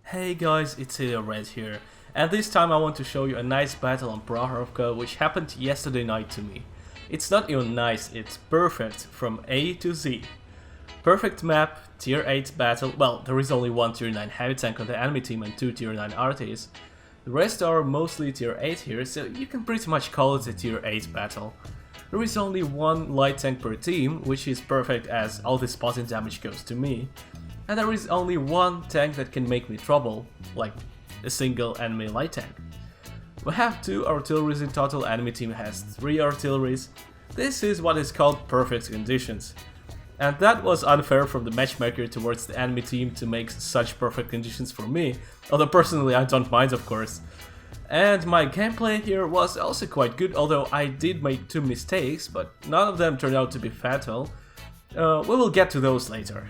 Hey guys, it's Red here, and this time I want to show you a nice battle on Praharovka which happened yesterday night to me. It's not even nice, it's perfect from A to Z. Perfect map, tier 8 battle, well there is only one tier 9 heavy tank on the enemy team and two tier 9 arties. The rest are mostly tier 8 here, so you can pretty much call it a tier 8 battle. There is only one light tank per team, which is perfect as all the spotting damage goes to me. And there is only one tank that can make me trouble, like a single enemy light tank. We have two artilleries in total, enemy team has three artilleries. This is what is called perfect conditions. And that was unfair from the matchmaker towards the enemy team to make such perfect conditions for me, although personally I don't mind of course. And my gameplay here was also quite good, although I did make two mistakes, but none of them turned out to be fatal. We will get to those later.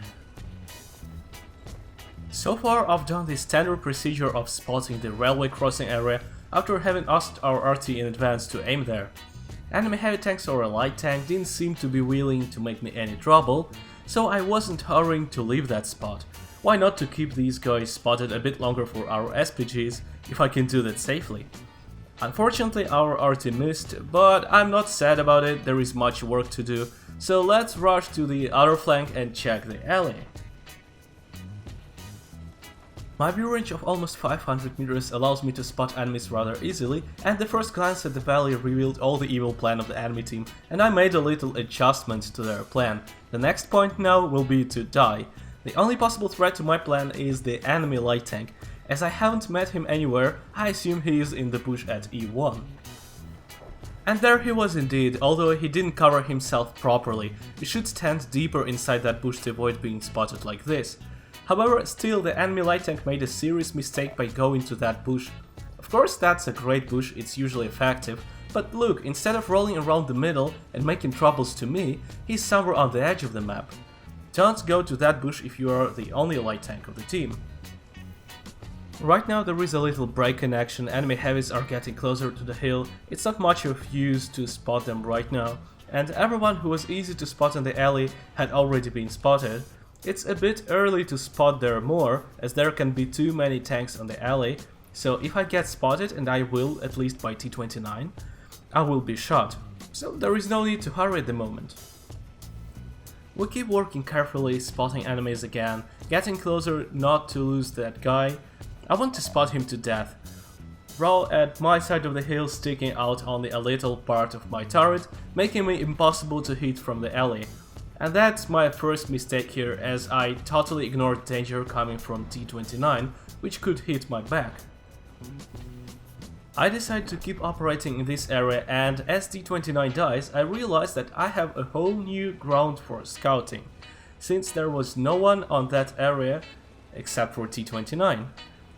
So far I've done the standard procedure of spotting the railway crossing area after having asked our RT in advance to aim there. Enemy heavy tanks or a light tank didn't seem to be willing to make me any trouble, so I wasn't hurrying to leave that spot. Why not to keep these guys spotted a bit longer for our SPGs if I can do that safely? Unfortunately our RT missed, but I'm not sad about it, there is much work to do, so let's rush to the other flank and check the alley. My view range of almost 500 meters allows me to spot enemies rather easily, and the first glance at the valley revealed all the evil plan of the enemy team, and I made a little adjustment to their plan. The next point now will be to die. The only possible threat to my plan is the enemy light tank. As I haven't met him anywhere, I assume he is in the bush at E1. And there he was indeed, although he didn't cover himself properly. You should stand deeper inside that bush to avoid being spotted like this. However, still the enemy light tank made a serious mistake by going to that bush. Of course that's a great bush, it's usually effective, but look, instead of rolling around the middle and making troubles to me, he's somewhere on the edge of the map. Don't go to that bush if you are the only light tank of the team. Right now there is a little break in action, enemy heavies are getting closer to the hill, it's not much of use to spot them right now, and everyone who was easy to spot in the alley had already been spotted. It's a bit early to spot there more, as there can be too many tanks on the alley, so if I get spotted, and I will at least by T29, I will be shot, so there is no need to hurry at the moment. We keep working carefully, spotting enemies again, getting closer not to lose that guy. I want to spot him to death. Raw at my side of the hill sticking out only a little part of my turret, making me impossible to hit from the alley. And that's my first mistake here, as I totally ignored danger coming from T29, which could hit my back. I decide to keep operating in this area, and as T29 dies, I realize that I have a whole new ground for scouting, since there was no one on that area except for T29.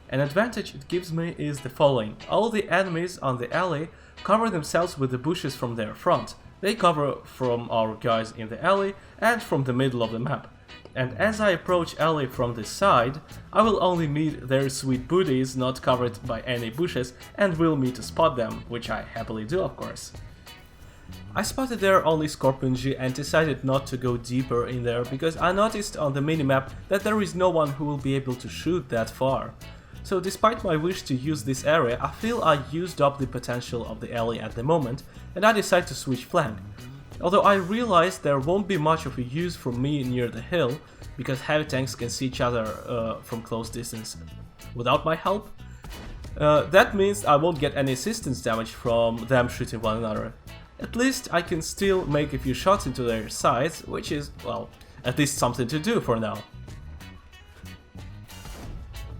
An advantage it gives me is the following: all the enemies on the alley cover themselves with the bushes from their front. They cover from our guys in the alley and from the middle of the map. And as I approach alley from this side, I will only meet their sweet booties not covered by any bushes and will meet to spot them, which I happily do of course. I spotted there only Scorpion G and decided not to go deeper in there because I noticed on the minimap that there is no one who will be able to shoot that far. So despite my wish to use this area, I feel I used up the potential of the alley at the moment, and I decide to switch flank. Although I realize there won't be much of a use for me near the hill, because heavy tanks can see each other from close distance without my help. That means I won't get any assistance damage from them shooting one another. At least I can still make a few shots into their sides, which is, well, at least something to do for now.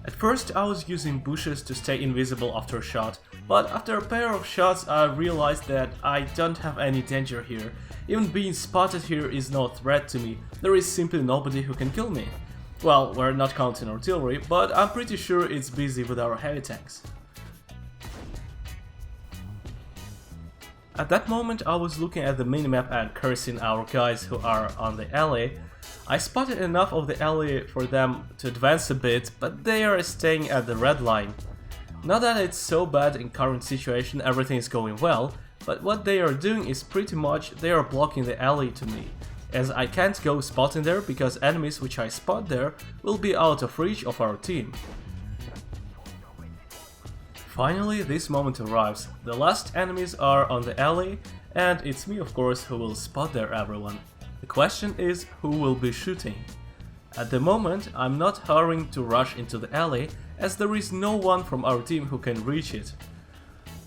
At first I was using bushes to stay invisible after a shot, but after a pair of shots I realized that I don't have any danger here. Even being spotted here is no threat to me, there is simply nobody who can kill me. Well, we're not counting artillery, but I'm pretty sure it's busy with our heavy tanks. At that moment I was looking at the minimap and cursing our guys who are on the alley. I spotted enough of the alley for them to advance a bit, but they are staying at the red line. Not that it's so bad in current situation, everything is going well, but what they are doing is pretty much they are blocking the alley to me, as I can't go spotting there because enemies which I spot there will be out of reach of our team. Finally, this moment arrives. The last enemies are on the alley, and it's me, of course, who will spot there everyone. The question is, who will be shooting? At the moment, I'm not hurrying to rush into the alley, as there is no one from our team who can reach it.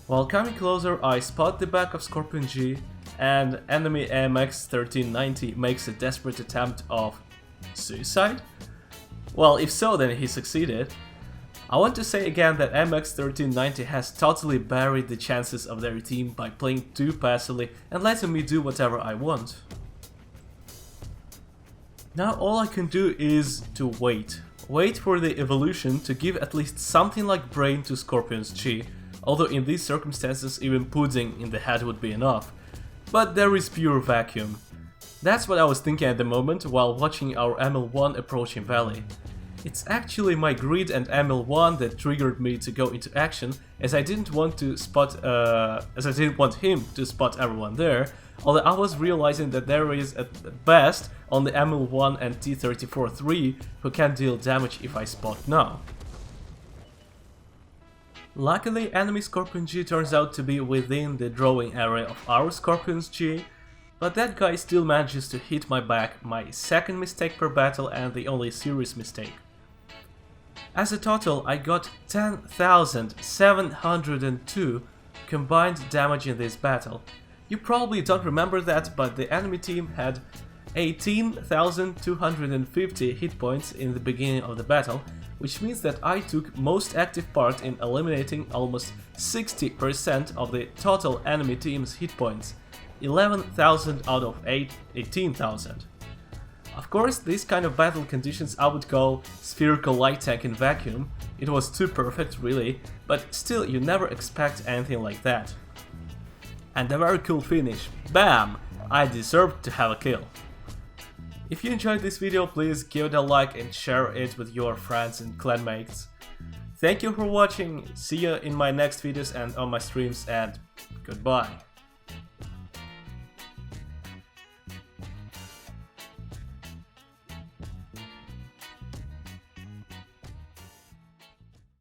While coming closer, I spot the back of Scorpion G, and enemy MX-1390 makes a desperate attempt of suicide? Well, if so, then he succeeded. I want to say again that MX-1390 has totally buried the chances of their team by playing too passively and letting me do whatever I want. Now all I can do is to wait. Wait for the evolution to give at least something like brain to Scorpion's G, although in these circumstances even pudding in the head would be enough. But there is pure vacuum. That's what I was thinking at the moment while watching our ML1 approaching Valley. It's actually my greed and ML1 that triggered me to go into action, as I didn't want him to spot everyone there, although I was realizing that there is at best only ML1 and T-34-3 who can deal damage if I spot now. Luckily, enemy Scorpion G turns out to be within the drawing area of our Scorpion's G, but that guy still manages to hit my back, my second mistake per battle and the only serious mistake. As a total, I got 10,702 combined damage in this battle. You probably don't remember that, but the enemy team had 18,250 hit points in the beginning of the battle, which means that I took most active part in eliminating almost 60% of the total enemy team's hit points, 11,000 out of 18,000. Of course, these kind of battle conditions I would call spherical light tank in vacuum. It was too perfect really, but still you never expect anything like that. And a very cool finish. Bam! I deserved to have a kill. If you enjoyed this video, please give it a like and share it with your friends and clanmates. Thank you for watching, see you in my next videos and on my streams, and goodbye.